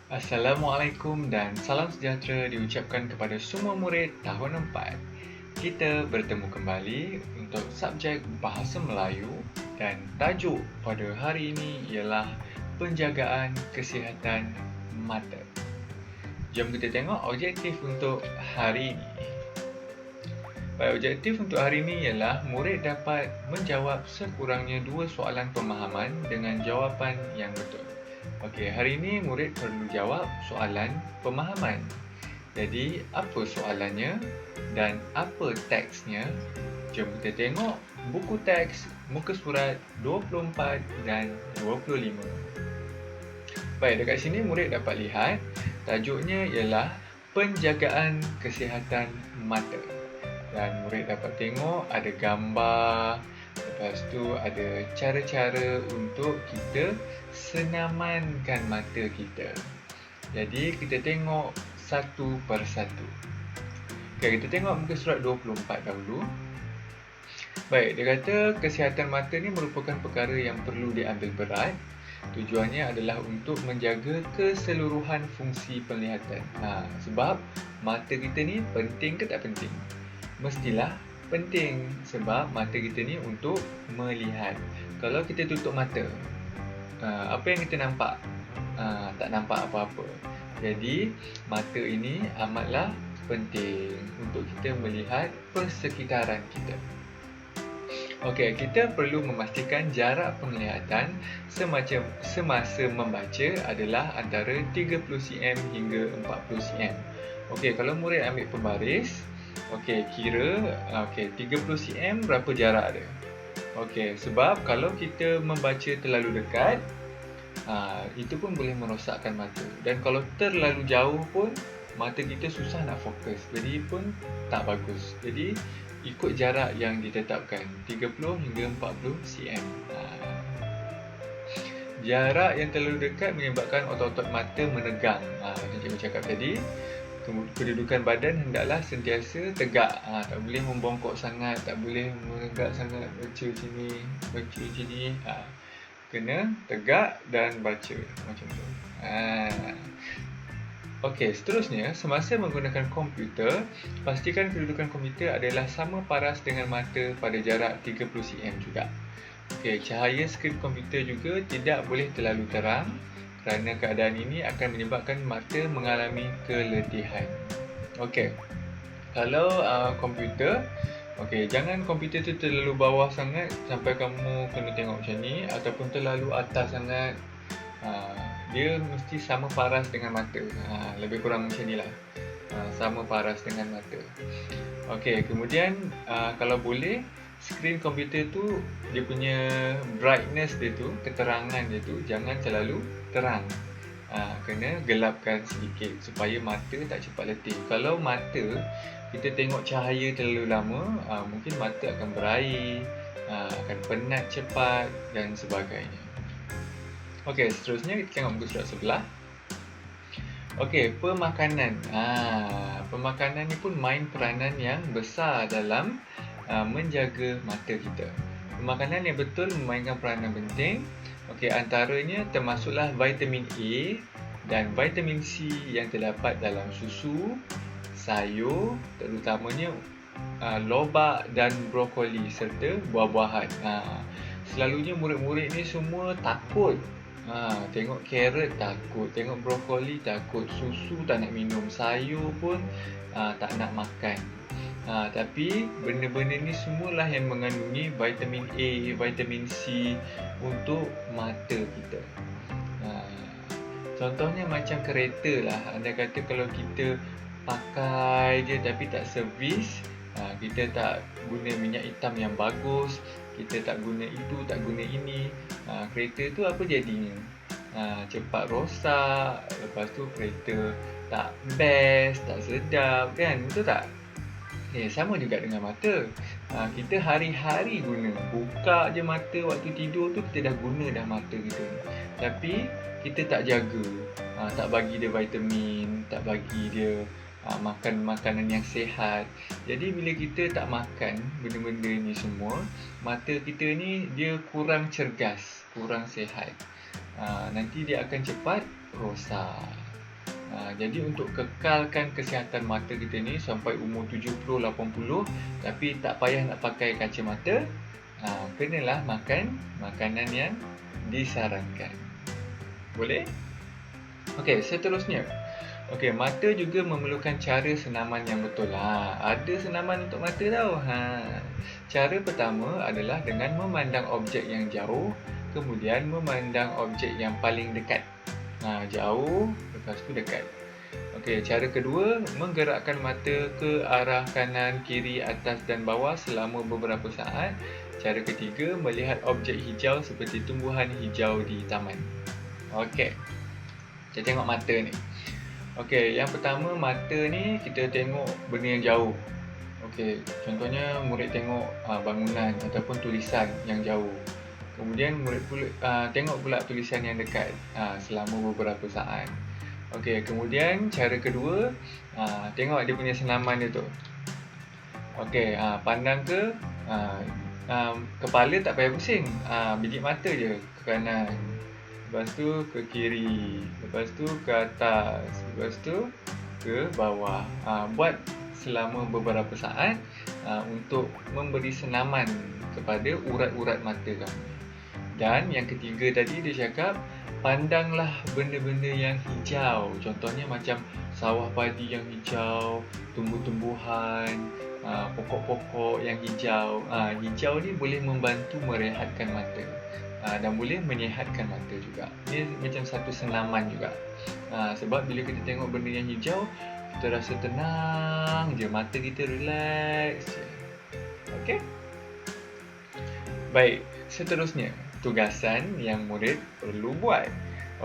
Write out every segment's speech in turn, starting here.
Assalamualaikum dan salam sejahtera diucapkan kepada semua murid tahun 4. Kita bertemu kembali untuk subjek Bahasa Melayu dan tajuk pada hari ini ialah penjagaan kesihatan mata. Jom kita tengok objektif untuk hari ini. Baik, objektif untuk hari ini ialah murid dapat menjawab sekurangnya 2 soalan pemahaman dengan jawapan yang betul. Okey, hari ini murid perlu jawab soalan pemahaman. Jadi, apa soalannya dan apa teksnya? Jom kita tengok buku teks muka surat 24 dan 25. Baik, dekat sini murid dapat lihat tajuknya ialah penjagaan kesihatan mata. Dan murid dapat tengok ada gambar, lepas tu ada cara-cara untuk kita senamankan mata kita. Jadi kita tengok satu persatu. Okay, kita tengok muka surat 24 dahulu. Baik, dia kata kesihatan mata ni merupakan perkara yang perlu diambil berat. Tujuannya adalah untuk menjaga keseluruhan fungsi penglihatan. Sebab mata kita ni penting ke tak penting? Mestilah penting sebab mata kita ni untuk melihat. Kalau kita tutup mata, apa yang kita nampak? Tak nampak apa-apa. Jadi, mata ini amatlah penting untuk kita melihat persekitaran kita. Okey, kita perlu memastikan jarak penglihatan semasa membaca adalah antara 30 cm hingga 40 cm. Okey, kalau murid ambil pembaris, kira 30 cm berapa jarak dia? Okey, sebab kalau kita membaca terlalu dekat, itu pun boleh merosakkan mata. Dan kalau terlalu jauh pun, mata kita susah nak fokus. Jadi pun tak bagus. Jadi, ikut jarak yang ditetapkan, 30 hingga 40 cm. Jarak yang terlalu dekat menyebabkan otot-otot mata menegang. Macam cikgu cakap tadi, kedudukan badan hendaklah sentiasa tegak. Tak boleh membongkok sangat, tak boleh menegak sangat, baca sini. Kena tegak dan baca macam tu. Okey, seterusnya, semasa menggunakan komputer, pastikan kedudukan komputer adalah sama paras dengan mata pada jarak 30 cm juga. Okey, cahaya skrin komputer juga tidak boleh terlalu terang kerana keadaan ini akan menyebabkan mata mengalami keletihan. Okey, kalau komputer, jangan komputer tu terlalu bawah sangat sampai kamu kena tengok macam ni, ataupun terlalu atas sangat. Dia mesti sama paras dengan mata. Lebih kurang macam ni lah. Sama paras dengan mata. Okey, kemudian kalau boleh, skrin komputer tu, dia punya brightness dia tu, keterangan dia tu jangan terlalu terang. Kena gelapkan sedikit supaya mata tak cepat letih. Kalau mata kita tengok cahaya terlalu lama, mungkin mata akan berair, akan penat cepat dan sebagainya. Okey, seterusnya kita tengok muka surat sebelah. Okey, pemakanan. Pemakanan ni pun main peranan yang besar dalam menjaga mata kita. Pemakanan yang betul memainkan peranan penting. Okey, antaranya termasuklah vitamin A dan vitamin C yang terdapat dalam susu, sayur, terutamanya lobak dan brokoli serta buah-buahan. Selalunya murid-murid ni semua takut. Tengok carrot takut, tengok brokoli takut, susu tak nak minum, sayur pun tak nak makan. Tapi benda-benda ni semualah yang mengandungi vitamin A, vitamin C untuk mata kita. Contohnya macam kereta lah. Anda kata kalau kita pakai je tapi tak servis, kita tak guna minyak hitam yang bagus, kita tak guna itu, tak guna ini, kereta tu apa jadinya? Cepat rosak, lepas tu kereta tak best, tak sedap kan, betul tak? Sama juga dengan mata. Kita hari-hari guna, buka je mata waktu tidur tu, kita dah guna dah mata kita ni. Tapi kita tak jaga, tak bagi dia vitamin, tak bagi dia makan makanan yang sihat. Jadi bila kita tak makan benda-benda ni semua, mata kita ni dia kurang cergas, kurang sihat. Nanti dia akan cepat rosak. Jadi untuk kekalkan kesihatan mata kita ni sampai umur 70-80 tapi tak payah nak pakai kacamata, kenalah makan makanan yang disarankan. Boleh? Okey, seterusnya. Okey, mata juga memerlukan cara senaman yang betul. Ada senaman untuk mata tau. Cara pertama adalah dengan memandang objek yang jauh, kemudian memandang objek yang paling dekat. Jauh, lepas tu dekat. Okey, cara kedua, menggerakkan mata ke arah kanan, kiri, atas dan bawah selama beberapa saat. Cara ketiga, melihat objek hijau seperti tumbuhan hijau di taman. Okey, kita tengok mata ni. Okey, yang pertama mata ni kita tengok benda yang jauh. Okey, contohnya murid tengok bangunan ataupun tulisan yang jauh. Kemudian murid tengok pula tulisan yang dekat selama beberapa saat. Okey, kemudian cara kedua, tengok dia punya senaman dia tu. Okey, pandang ke kepala tak payah pusing. Biji mata je ke kanan. Lepas tu ke kiri. Lepas tu ke atas. Lepas tu ke bawah. Buat selama beberapa saat untuk memberi senaman kepada urat-urat mata kamu. Dan yang ketiga tadi dia cakap, pandanglah benda-benda yang hijau. Contohnya macam sawah padi yang hijau, tumbuh-tumbuhan, pokok-pokok yang hijau. Hijau ni boleh membantu merehatkan mata dan boleh menyihatkan mata juga. Ini macam satu senaman juga. Sebab bila kita tengok benda yang hijau, kita rasa tenang je, mata kita relax je. Okey? Baik, seterusnya tugasan yang murid perlu buat.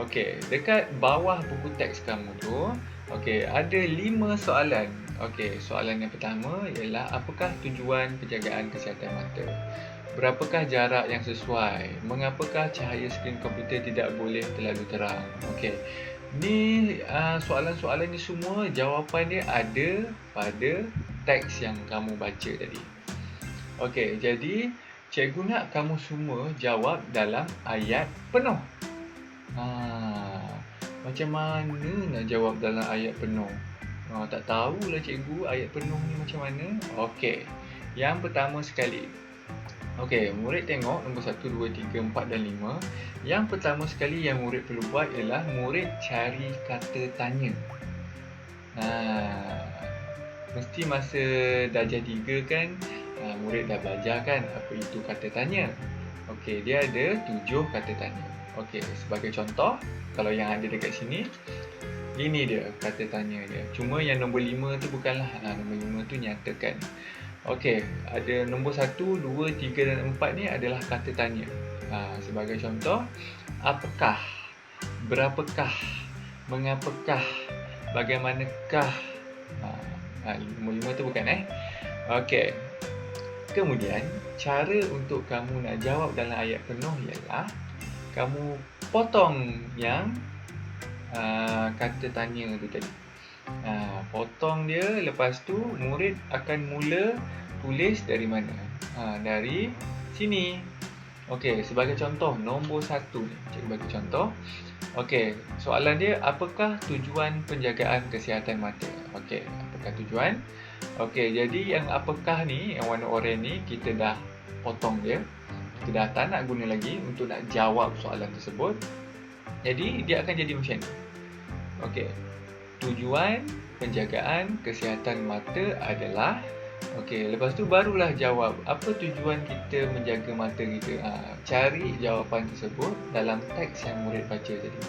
Okey, dekat bawah buku teks kamu tu, okey, ada 5 soalan. Okey, soalan yang pertama ialah apakah tujuan penjagaan kesihatan mata? Berapakah jarak yang sesuai? Mengapakah cahaya skrin komputer tidak boleh terlalu terang? Okey. Ni soalan-soalan ni semua jawapan dia ada pada teks yang kamu baca tadi. Okey, jadi cikgu nak kamu semua jawab dalam ayat penuh. Macam mana nak jawab dalam ayat penuh? Tak tahulah cikgu ayat penuh ni macam mana. Okey, yang pertama sekali. Okey, murid tengok nombor 1, 2, 3, 4 dan 5. Yang pertama sekali yang murid perlu buat ialah murid cari kata tanya. Mesti masa darjah 3 kan, murid dah belajar kan apa itu kata tanya. Okey, dia ada 7 kata tanya. Okey, sebagai contoh, kalau yang ada dekat sini, ini dia kata tanya dia. Cuma yang nombor 5 tu bukanlah. Nombor 5 tu nyatakan. Okey, ada nombor 1, 2, 3 dan 4 ni adalah kata tanya. Sebagai contoh, apakah, berapakah, mengapakah, bagaimanakah. Nombor 5 tu bukan Okey. Kemudian, cara untuk kamu nak jawab dalam ayat penuh ialah kamu potong yang kata tanya tu tadi. Potong dia, lepas tu murid akan mula tulis dari mana? Dari sini. Okey, sebagai contoh nombor 1 ni, cikgu bagi contoh. Okey, soalan dia apakah tujuan penjagaan kesihatan mata? Okey, apakah tujuan? Okey, jadi yang apakah ni, yang warna oranye ni kita dah potong dia. Kita dah tak nak guna lagi untuk nak jawab soalan tersebut. Jadi dia akan jadi macam ni. Okey. Tujuan penjagaan kesihatan mata adalah, okey, lepas tu barulah jawab apa tujuan kita menjaga mata kita. Cari jawapan tersebut dalam teks yang murid baca tadi.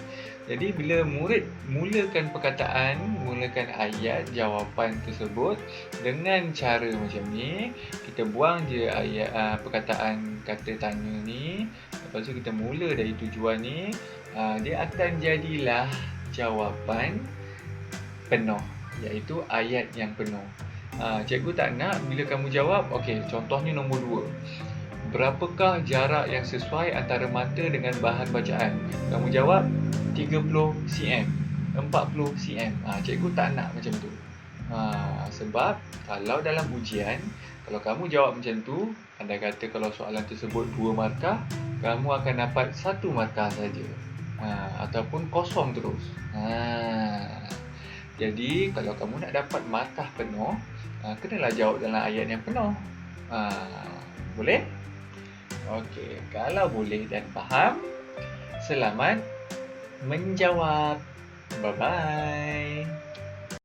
Jadi bila murid mulakan perkataan, mulakan ayat jawapan tersebut dengan cara macam ni, kita buang je ayat perkataan kata tanya ni, lepas tu kita mula dari tujuan ni, dia akan jadilah jawapan penuh, iaitu ayat yang penuh. Cikgu tak nak bila kamu jawab, okey, contohnya nombor 2. Berapakah jarak yang sesuai antara mata dengan bahan bacaan? Kamu jawab 30 cm, 40 cm. Cikgu tak nak macam tu. Sebab kalau dalam ujian, kalau kamu jawab macam tu, andai kata kalau soalan tersebut 2 markah, kamu akan dapat 1 markah saja. Ataupun kosong terus. Jadi, kalau kamu nak dapat markah penuh, kenalah jawab dalam ayat yang penuh. Boleh? Okey, kalau boleh dan faham, selamat menjawab. Bye-bye.